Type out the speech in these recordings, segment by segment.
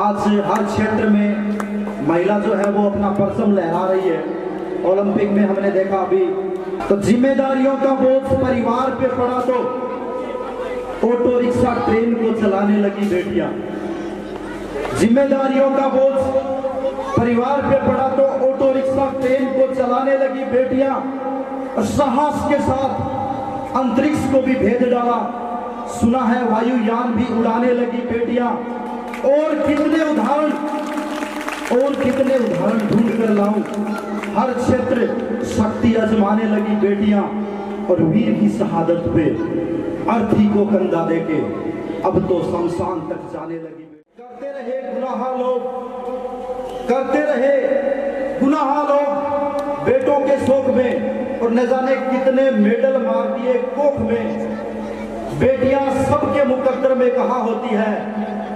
आज हर क्षेत्र में महिला जो है वो अपना परचम लहरा रही है। ओलंपिक में हमने देखा अभी, तो जिम्मेदारियों का बोझ परिवार पे पड़ा तो ऑटो रिक्शा ट्रेन को चलाने लगी बेटियां। जिम्मेदारियों का बोझ परिवार पे पड़ा तो ऑटो रिक्शा ट्रेन को चलाने लगी बेटियां। और साहस के साथ अंतरिक्ष को भी भेज डाला। सुना है वायुयान भी उड़ाने लगी बेटियां। और कितने उदाहरण ढूंढ कर लाऊं। हर क्षेत्र शक्ति आजमाने लगी बेटियां। और वीर की शहादत पे अर्थी को कंधा देके अब तो शमशान तक जाने लगी। करते रहे गुनाह लोग बेटों के शौक में, और न जाने कितने मेडल मार दिए कोख में। बेटियां सबके मुकद्दर में कहाँ होती है,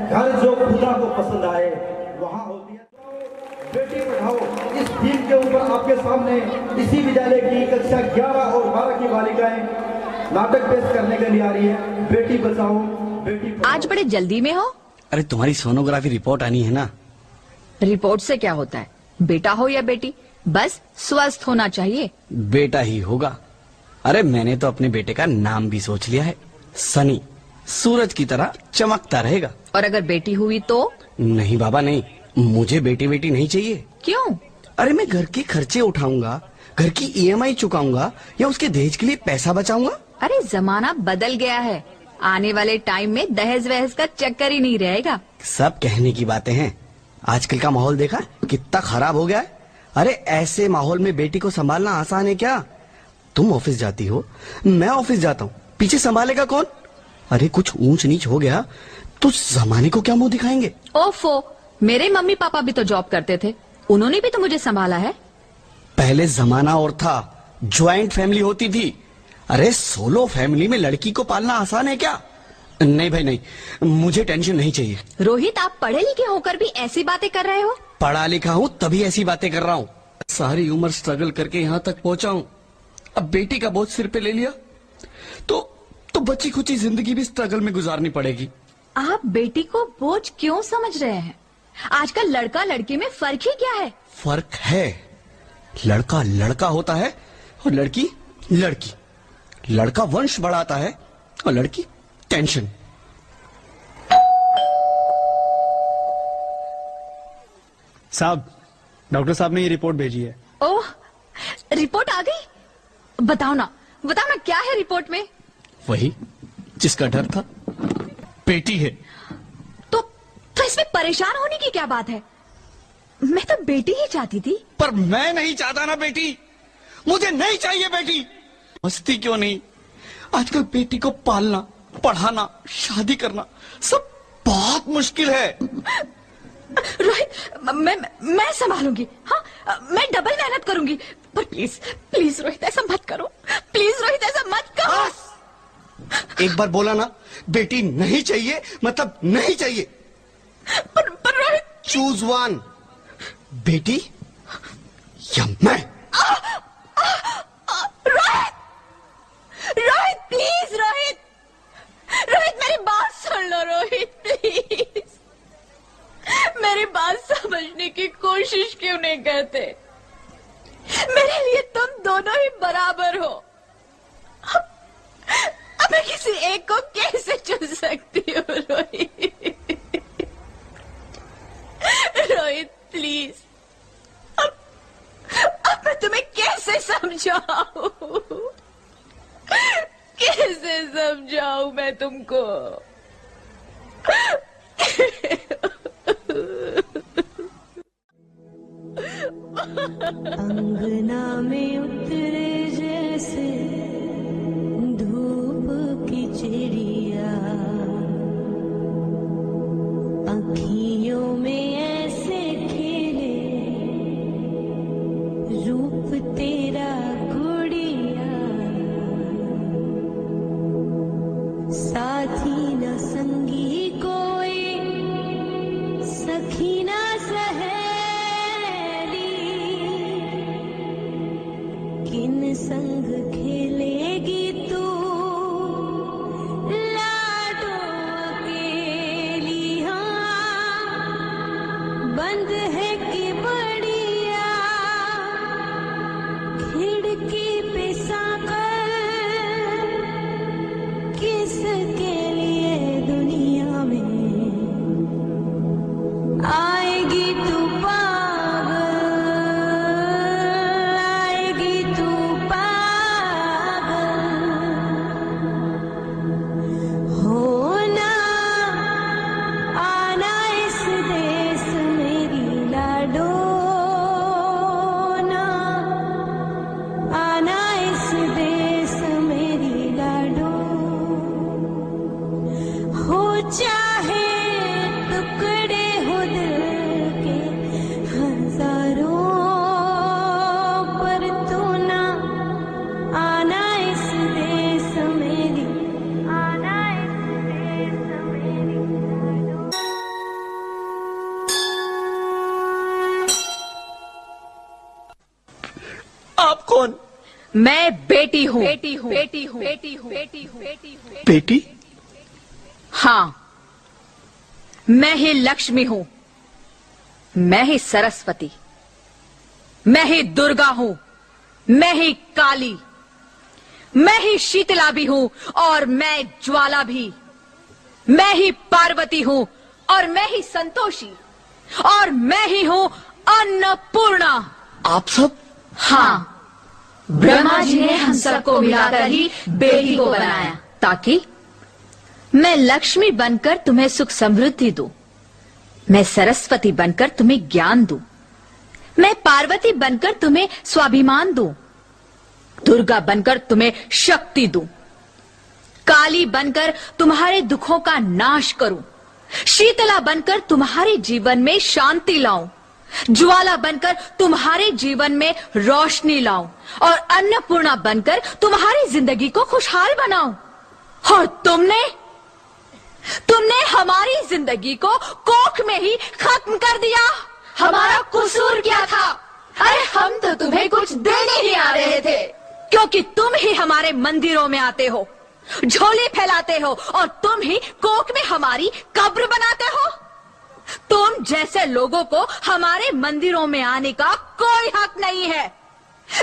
घर जो खुदा को पसंद आए वहां होती है। बेटी पढ़ाओ इस थीम के ऊपर आपके सामने इसी विद्यालय की कक्षा 11 और 12 की बालिकाएं नाटक पेश करने के लिए आ रही है। बेटी बचाओ बेटी पढ़ाओ। आज बड़े जल्दी में हो? अरे तुम्हारी सोनोग्राफी रिपोर्ट आनी है ना। रिपोर्ट से क्या होता है, बेटा हो या बेटी, बस स्वस्थ होना चाहिए। बेटा ही होगा। अरे मैंने तो अपने बेटे का नाम भी सोच लिया है, सनी। सूरज की तरह चमकता रहेगा। और अगर बेटी हुई तो? नहीं बाबा नहीं, मुझे बेटी बेटी नहीं चाहिए। क्यों? अरे मैं घर के खर्चे उठाऊंगा, घर की ईएमआई चुकाऊंगा, या उसके दहेज के लिए पैसा बचाऊंगा। अरे जमाना बदल गया है, आने वाले टाइम में दहेज वहेज का चक्कर ही नहीं रहेगा। सब कहने की बातें हैं, आजकल का माहौल देखा कितना खराब हो गया है। अरे ऐसे माहौल में बेटी को संभालना आसान है क्या? तुम ऑफिस जाती हो, मैं ऑफिस जाता हूँ, पीछे संभालेगा कौन? अरे कुछ ऊंच नीच हो गया तो जमाने को क्या मुंह दिखाएंगे? ओफो, मेरे मम्मी पापा भी तो जॉब करते थे, उन्होंने भी तो मुझे संभाला है। पहले जमाना और था, ज्वाइंट फैमिली होती थी। अरे सोलो फैमिली में लड़की को पालना आसान है क्या? नहीं भाई नहीं, मुझे टेंशन नहीं चाहिए। रोहित, आप पढ़े लिखे होकर भी ऐसी बातें कर रहे हो? पढ़ा लिखा हूँ तभी ऐसी बातें कर रहा हूँ। सारी उम्र स्ट्रगल करके यहाँ तक पहुंचा हूँ, अब बेटी का बोझ सिर पे ले लिया तो बची खुची जिंदगी भी स्ट्रगल में गुजारनी पड़ेगी। आप बेटी को बोझ क्यों समझ रहे हैं? आजकल लड़का लड़की में फर्क ही क्या है? फर्क है, लड़का लड़का होता है और लड़की लड़की। लड़का वंश बढ़ाता है और लड़की टेंशन। साहब, डॉक्टर साहब ने ये रिपोर्ट भेजी है। ओह, रिपोर्ट आ गई? बताओ ना क्या है रिपोर्ट में? वही जिसका डर था, बेटी है। तो इसमें परेशान होने की क्या बात है? मैं तो बेटी ही चाहती थी। पर मैं नहीं चाहता ना बेटी, मुझे नहीं चाहिए बेटी। मस्ती क्यों नहीं, आजकल बेटी को पालना, पढ़ाना, शादी करना सब बहुत मुश्किल है। रोहित, मैं संभालूंगी। हाँ, मैं डबल मेहनत करूंगी। पर प्लीज रोहित ऐसा मत करो। प्लीज रोहित ऐसा मत करो। एक बार बोला ना, बेटी नहीं चाहिए मतलब नहीं चाहिए। पर रोहित, चूज वन, बेटी या मैं। रोहित प्लीज, रोहित मेरी बात सुन लो। रोहित प्लीज, मेरी बात समझने की कोशिश क्यों नहीं करते? मेरे लिए तुम दोनों ही बराबर हो। अब मैं किसी एक को कैसे चुन सकती हूँ? रोहित प्लीज, अब मैं तुम्हें कैसे समझाऊं? कैसे समझाऊं मैं तुमको? अंगना में उतरे जैसे धूप की चिड़िया, आँखियों में ऐसे खिले रूप तेरा गुड़िया, साथी न संगी कोई, सखी न सहेली, बंद है कि बढ़िया, खिड़की पे साकर किसके लिए दुनिया में आएगी तू पागल, आएगी तू पागल। होना आना इस देश मेरी लाडो, ना आना इस देश मेरी लाडो। हो चाहे टुकड़े हो दिल के हजारों, पर तू ना आना इस देश मेरी, आना इस देश मेरी लाडो। आप कौन? मैं बेटी हूँ, बेटी हूँ, बेटी हूँ, बेटी हूँ, बेटी हूँ, बेटी हूँ। बेटी? हाँ, मैं ही लक्ष्मी हूँ, मैं ही सरस्वती, मैं ही दुर्गा हूँ, मैं ही काली, मैं ही शीतला भी हूँ और मैं ज्वाला भी, मैं ही पार्वती हूँ और मैं ही संतोषी, और मैं ही हूँ अन्नपूर्णा। आप सब? हाँ, ब्रह्मा जी ने हम सबको मिलाकर ही बेटी को बनाया, ताकि मैं लक्ष्मी बनकर तुम्हें सुख समृद्धि दूं, मैं सरस्वती बनकर तुम्हें ज्ञान दूं, मैं पार्वती बनकर तुम्हें स्वाभिमान दूं, दुर्गा बनकर तुम्हें शक्ति दूं, काली बनकर तुम्हारे दुखों का नाश करूं, शीतला बनकर तुम्हारे जीवन में शांति लाऊं, ज्वाला बनकर तुम्हारे जीवन में रोशनी लाऊं, और अन्नपूर्णा बनकर तुम्हारी जिंदगी को खुशहाल बनाऊं। और तुमने हमारी जिंदगी को कोख में ही खत्म कर दिया। हमारा कसूर क्या था? अरे हम तो तुम्हें कुछ देने ही आ रहे थे, क्योंकि तुम ही हमारे मंदिरों में आते हो, झोली फैलाते हो, और तुम ही कोख में हमारी कब्र बनाते हो। तुम जैसे लोगों को हमारे मंदिरों में आने का कोई हक नहीं है,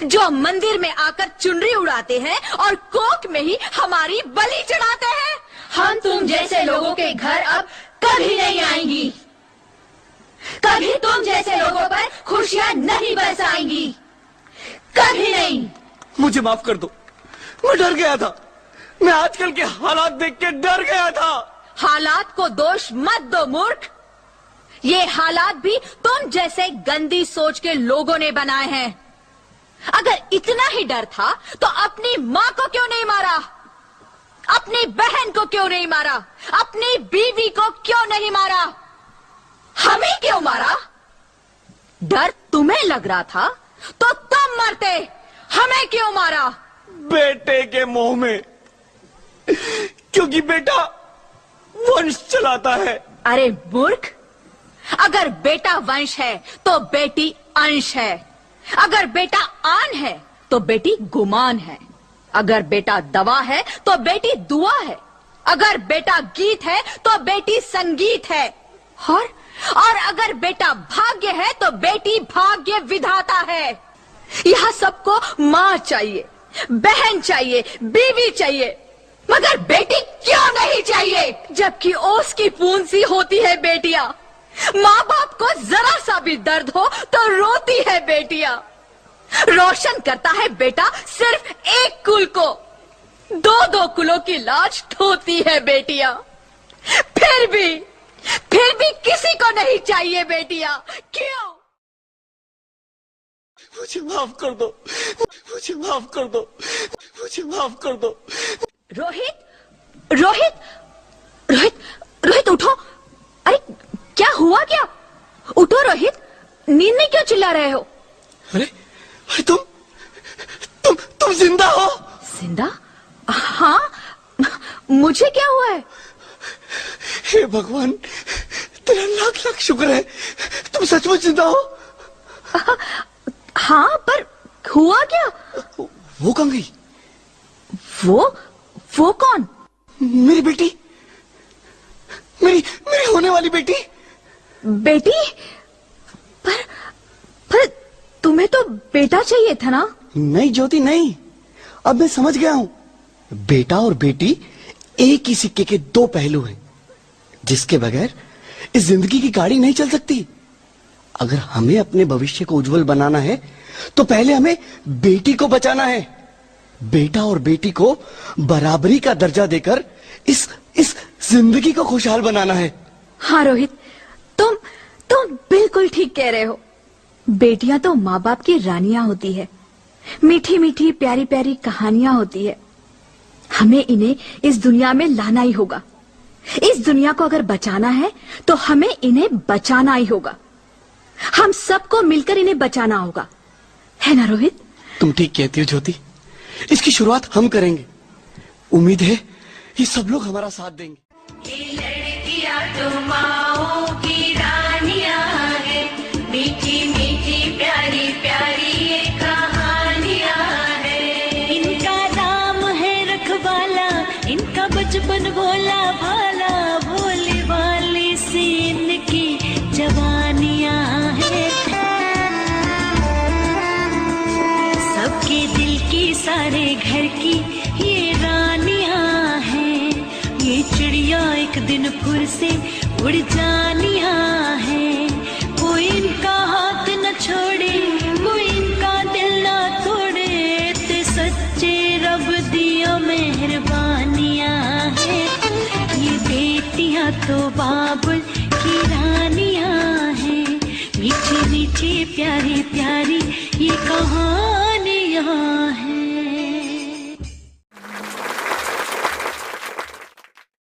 जो मंदिर में आकर चुनरी उड़ाते हैं और कोख में ही हमारी बलि चढ़ाते हैं। हम तुम जैसे लोगों के घर अब कभी नहीं आएंगी, कभी तुम जैसे लोगों पर खुशियां नहीं बरसाएंगी, कभी नहीं। मुझे माफ कर दो, मैं डर गया था, मैं आजकल के हालात देख के डर गया था। हालात को दोष मत दो मूर्ख, ये हालात भी तुम जैसे गंदी सोच के लोगों ने बनाए हैं। अगर इतना ही डर था तो अपनी माँ को क्यों नहीं मारा, अपनी बहन को क्यों नहीं मारा, अपनी बीवी को क्यों नहीं मारा, हमें क्यों मारा? डर तुम्हें लग रहा था तो तुम मरते, हमें क्यों मारा? बेटे के मोह में, क्योंकि बेटा वंश चलाता है। अरे मूर्ख, अगर बेटा वंश है तो बेटी अंश है, अगर बेटा आन है तो बेटी गुमान है, अगर बेटा दवा है तो बेटी दुआ है, अगर बेटा गीत है तो बेटी संगीत है, और अगर बेटा भाग्य है तो बेटी भाग्य विधाता है। यह सबको माँ चाहिए, बहन चाहिए, बीवी चाहिए, मगर बेटी क्यों नहीं चाहिए? जबकि ओस की बूंद सी होती है बेटियां, माँ बाप को जरा सा भी दर्द हो तो रोती है बेटियां, रोशन करता है बेटा सिर्फ एक कुल को, दो दो कुलों की लाज ढोती है बेटियां, फिर भी किसी को नहीं चाहिए बेटियां, क्यों? मुझे माफ कर दो, मुझे माफ कर दो, मुझे माफ कर दो। रोहित, रोहित, रोहित, रोहित उठो। अरे क्या हुआ क्या? उठो रोहित, नींद में क्यों चिल्ला रहे हो? अरे तुम जिंदा हो? जिंदा? हाँ, मुझे क्या हुआ है? हे भगवान, तेरा लाख लाख शुक्र है, तुम सचमुच जिंदा हो। हाँ, पर हुआ क्या? वो कहाँ गई? वो कौन? मेरी बेटी, मेरी होने वाली बेटी। बेटी? पर तुम्हें तो बेटा चाहिए था ना? नहीं ज्योति नहीं, अब मैं समझ गया हूं। बेटा और बेटी एक ही सिक्के के दो पहलू हैं, जिसके बगैर इस जिंदगी की गाड़ी नहीं चल सकती। अगर हमें अपने भविष्य को उज्जवल बनाना है तो पहले हमें बेटी को बचाना है। बेटा और बेटी को बराबरी का दर्जा देकर इस जिंदगी को खुशहाल बनाना है। हाँ रोहित, तुम बिल्कुल ठीक कह रहे हो। बेटियां तो माँ बाप की रानियां होती है, मीठी मीठी प्यारी प्यारी कहानियां होती है। हमें इन्हें इस दुनिया में लाना ही होगा। इस दुनिया को अगर बचाना है तो हमें इन्हें बचाना ही होगा। हम सबको मिलकर इन्हें बचाना होगा, है ना रोहित? तुम ठीक कहती हो ज्योति, इसकी शुरुआत हम करेंगे। उम्मीद है ये सब लोग हमारा साथ देंगे। ये लड़कियां तो माओ की रानियां हैं, मीठी मीठी प्यारी प्यारी ये कहानियां हैं। इनका नाम है रखवाला, इनका बचपन भोला भाला, भोले भाले से इनकी जवानियां हैं। सबके दिल की सारे घर की ये रानियां हैं। ये चिड़िया एक दिन फिर से उड़ जानियां हैं। कोई इनका हाथ न छोड़े, कोई इनका दिल न तोड़े, ते सच्चे रब दिया मेहरबानियां हैं। ये बेटियां तो बाबुल की रानियां हैं, मीठी मीठी प्यारी प्यारी ये कहानियां